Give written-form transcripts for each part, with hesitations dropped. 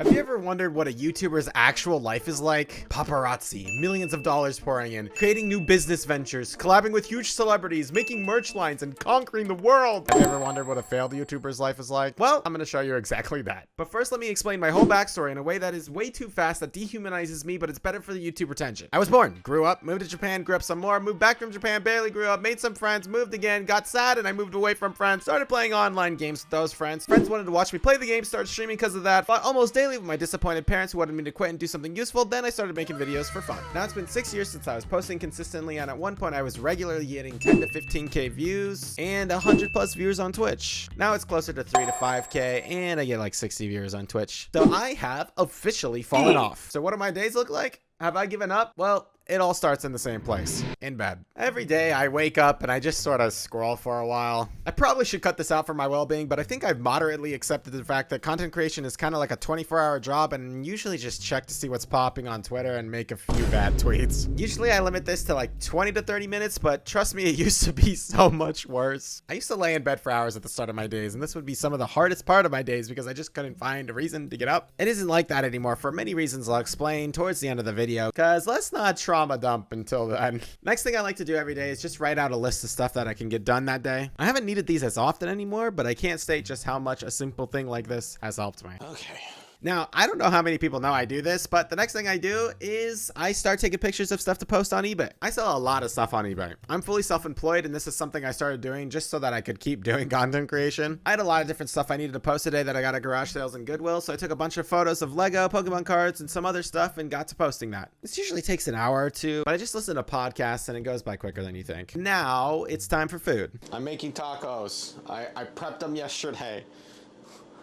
Have you ever wondered what a YouTuber's actual life is like? Paparazzi, millions of dollars pouring in, creating new business ventures, collabing with huge celebrities, making merch lines, and conquering the world. Have you ever wondered what a failed YouTuber's life is like? Well, I'm gonna show you exactly that. But first, let me explain my whole backstory in a way that is way too fast, that dehumanizes me, but it's better for the YouTube retention. I was born, grew up, moved to Japan, grew up some more, moved back from Japan, barely grew up, made some friends, moved again, got sad, and I moved away from friends, started playing online games with those friends. Friends wanted to watch me play the game, started streaming because of that, fought almost daily with my disappointed parents who wanted me to quit and do something useful. Then I started making videos for fun. Now it's been 6 years since I was posting consistently, and at one point I was regularly getting 10 to 15k views and 100 plus viewers on Twitch. Now it's closer to 3 to 5k, and I get like 60 viewers on Twitch. So I have officially fallen off. So what do my days look like? Have I given up? Well, it all starts in the same place, in bed. Every day I wake up and I just sort of scroll for a while. I probably should cut this out for my well-being, but I think I've moderately accepted the fact that content creation is kind of like a 24-hour job, and usually just check to see what's popping on Twitter and make a few bad tweets. Usually I limit this to like 20 to 30 minutes, but trust me, it used to be so much worse. I used to lay in bed for hours at the start of my days, and this would be some of the hardest part of my days because I just couldn't find a reason to get up. It isn't like that anymore for many reasons I'll explain towards the end of the video, because let's not trauma dump until then. Next thing I like to do every day is just write out a list of stuff that I can get done that day. I haven't needed these as often anymore, but I can't state just how much a simple thing like this has helped me. Okay. Now, I don't know how many people know I do this, but the next thing I do is I start taking pictures of stuff to post on eBay. I sell a lot of stuff on eBay. I'm fully self-employed, and this is something I started doing just so that I could keep doing content creation. I had a lot of different stuff I needed to post today that I got at garage sales and Goodwill, so I took a bunch of photos of Lego, Pokemon cards, and some other stuff and got to posting that. This usually takes an hour or two, but I just listen to podcasts and it goes by quicker than you think. Now, it's time for food. I'm making tacos. I prepped them yesterday.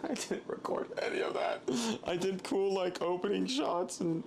I didn't record any of that. I did cool like opening shots and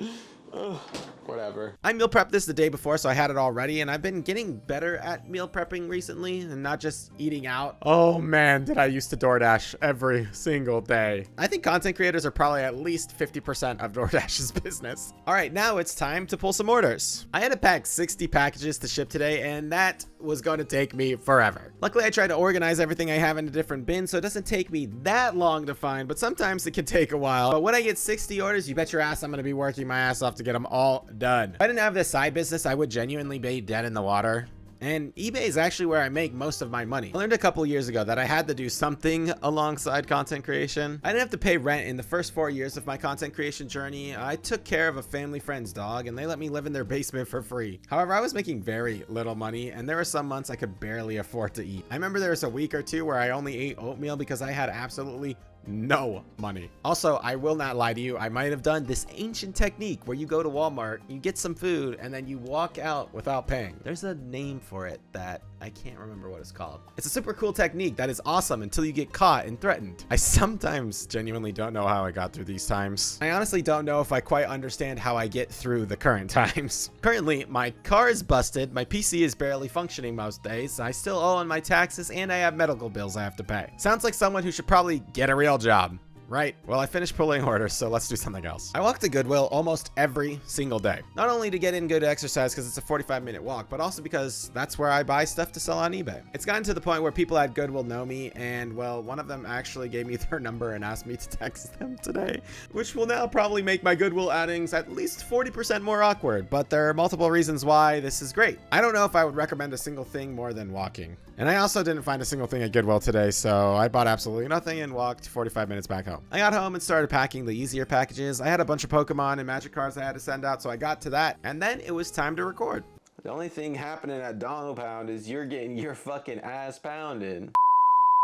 whatever. I meal prepped this the day before, so I had it all ready, and I've been getting better at meal prepping recently and not just eating out. Oh man, did I used to DoorDash every single day. I think content creators are probably at least 50% of DoorDash's business. All right, now it's time to pull some orders. I had to pack 60 packages to ship today, and that was going to take me forever. Luckily, I tried to organize everything I have into different bins, so it doesn't take me that long to find, but sometimes it can take a while. But when I get 60 orders, you bet your ass I'm going to be working my ass off to get them all done. If I didn't have this side business, I would genuinely be dead in the water. And eBay is actually where I make most of my money. I learned a couple years ago that I had to do something alongside content creation. I didn't have to pay rent in the first 4 years of my content creation journey. I took care of a family friend's dog, and they let me live in their basement for free. However, I was making very little money, and there were some months I could barely afford to eat. I remember there was a week or two where I only ate oatmeal because I had absolutely no money. Also, I will not lie to you, I might have done this ancient technique where you go to Walmart, you get some food, and then you walk out without paying. There's a name for it that I can't remember what it's called. It's a super cool technique that is awesome until you get caught and threatened. I sometimes genuinely don't know how I got through these times. I honestly don't know if I quite understand how I get through the current times. Currently, my car is busted, my PC is barely functioning most days, I still owe on my taxes, and I have medical bills I have to pay. Sounds like someone who should probably get a real job. Right, well, I finished pulling orders, so let's do something else. I walk to Goodwill almost every single day. Not only to get in good exercise because it's a 45-minute walk, but also because that's where I buy stuff to sell on eBay. It's gotten to the point where people at Goodwill know me, and well, one of them actually gave me their number and asked me to text them today, which will now probably make my Goodwill outings at least 40% more awkward, but there are multiple reasons why this is great. I don't know if I would recommend a single thing more than walking. And I also didn't find a single thing at Goodwill today, so I bought absolutely nothing and walked 45 minutes back home. I got home and started packing the easier packages. I had a bunch of Pokemon and Magic cards I had to send out, so I got to that, and then it was time to record. The only thing happening at Donald Pound is you're getting your fucking ass pounded.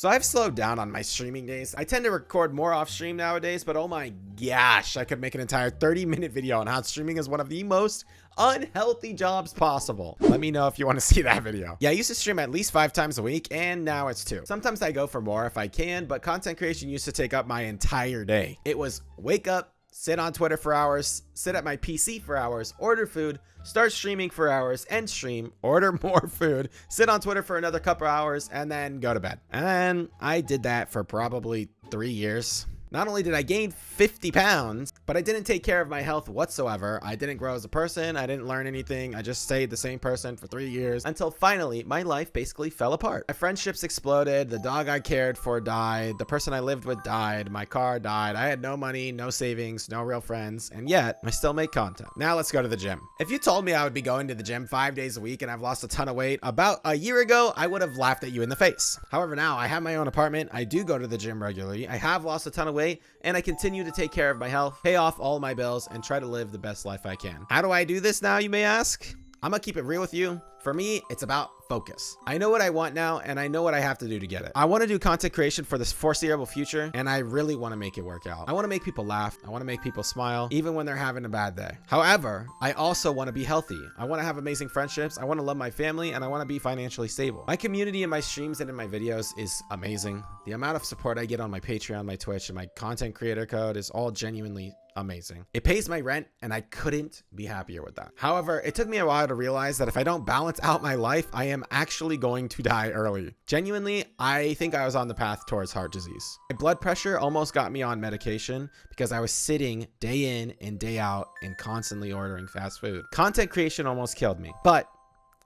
So I've slowed down on my streaming days. I tend to record more off stream nowadays, but oh my gosh, I could make an entire 30-minute video on how streaming is one of the most unhealthy jobs possible. Let me know if you want to see that video. Yeah, I used to stream at least 5 times a week, and now it's 2. Sometimes I go for more if I can, but content creation used to take up my entire day. It was wake up, sit on Twitter for hours, sit at my PC for hours, order food, start streaming for hours, end stream, order more food, sit on Twitter for another couple hours, and then go to bed. And I did that for probably 3 years. Not only did I gain 50 pounds, but I didn't take care of my health whatsoever. I didn't grow as a person. I didn't learn anything. I just stayed the same person for 3 years until finally my life basically fell apart. My friendships exploded. The dog I cared for died. The person I lived with died. My car died. I had no money, no savings, no real friends, and yet I still make content. Now let's go to the gym. If you told me I would be going to the gym 5 days a week and I've lost a ton of weight about a year ago, I would have laughed at you in the face. However, now I have my own apartment. I do go to the gym regularly. I have lost a ton of weight and I continue to take care of my health, pay off all my bills, and try to live the best life I can. How do I do this now, you may ask? I'm gonna keep it real with you. For me, it's about focus. I know what I want now, and I know what I have to do to get it. I want to do content creation for this foreseeable future, and I really want to make it work out. I want to make people laugh. I want to make people smile, even when they're having a bad day. However, I also want to be healthy. I want to have amazing friendships. I want to love my family, and I want to be financially stable. My community in my streams and in my videos is amazing. The amount of support I get on my Patreon, my Twitch, and my content creator code is all genuinely amazing. It pays my rent, and I couldn't be happier with that. However, it took me a while to realize that if I don't balance out my life, I am actually going to die early. Genuinely, I think I was on the path towards heart disease. My blood pressure almost got me on medication because I was sitting day in and day out and constantly ordering fast food. Content creation almost killed me, but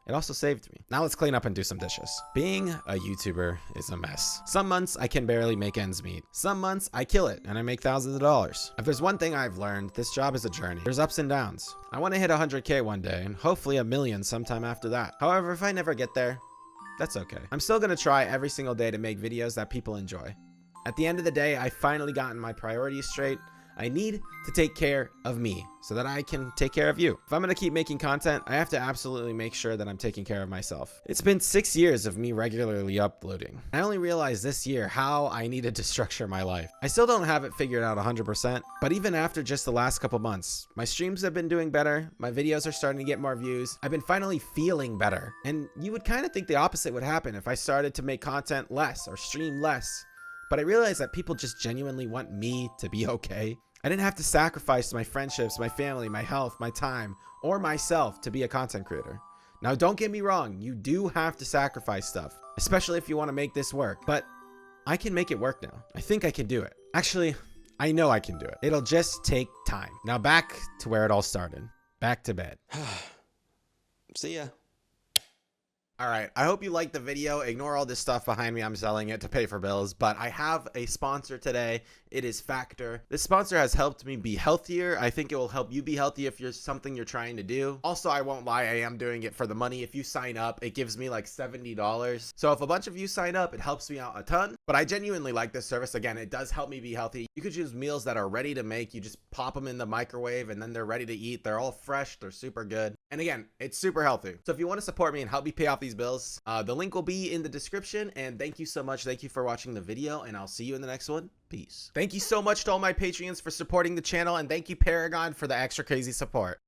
it also saved me. Now let's clean up and do some dishes. Being a YouTuber is a mess. Some months I can barely make ends meet. Some months I kill it and I make thousands of dollars. If there's one thing I've learned, this job is a journey. There's ups and downs. I want to hit 100K one day and hopefully 1 million sometime after that. However, if I never get there, that's okay. I'm still gonna try every single day to make videos that people enjoy. At the end of the day, I've finally gotten my priorities straight. I need to take care of me so that I can take care of you. If I'm going to keep making content, I have to absolutely make sure that I'm taking care of myself. It's been 6 years of me regularly uploading. I only realized this year how I needed to structure my life. I still don't have it figured out 100%, but even after just the last couple months, my streams have been doing better. My videos are starting to get more views. I've been finally feeling better. And you would kind of think the opposite would happen if I started to make content less or stream less. But I realized that people just genuinely want me to be okay. I didn't have to sacrifice my friendships, my family, my health, my time, or myself to be a content creator. Now, don't get me wrong, you do have to sacrifice stuff, especially if you want to make this work, but I can make it work now. I think I can do it. Actually, I know I can do it. It'll just take time. Now back to where it all started. Back to bed. See ya. All right, I hope you liked the video. Ignore all this stuff behind me. I'm selling it to pay for bills, but I have a sponsor today. It is Factor. This sponsor has helped me be healthier. I think it will help you be healthy if you're something you're trying to do. Also, I won't lie, I am doing it for the money. If you sign up, it gives me like $70. So if a bunch of you sign up, it helps me out a ton. But I genuinely like this service. Again, it does help me be healthy. You could choose meals that are ready to make. You just pop them in the microwave and then they're ready to eat. They're all fresh. They're super good. And again, it's super healthy. So if you want to support me and help me pay off these bills, the link will be in the description. And thank you so much. Thank you for watching the video, and I'll see you in the next one. Peace. Thank you so much to all my Patreons for supporting the channel, and thank you Paragon for the extra crazy support.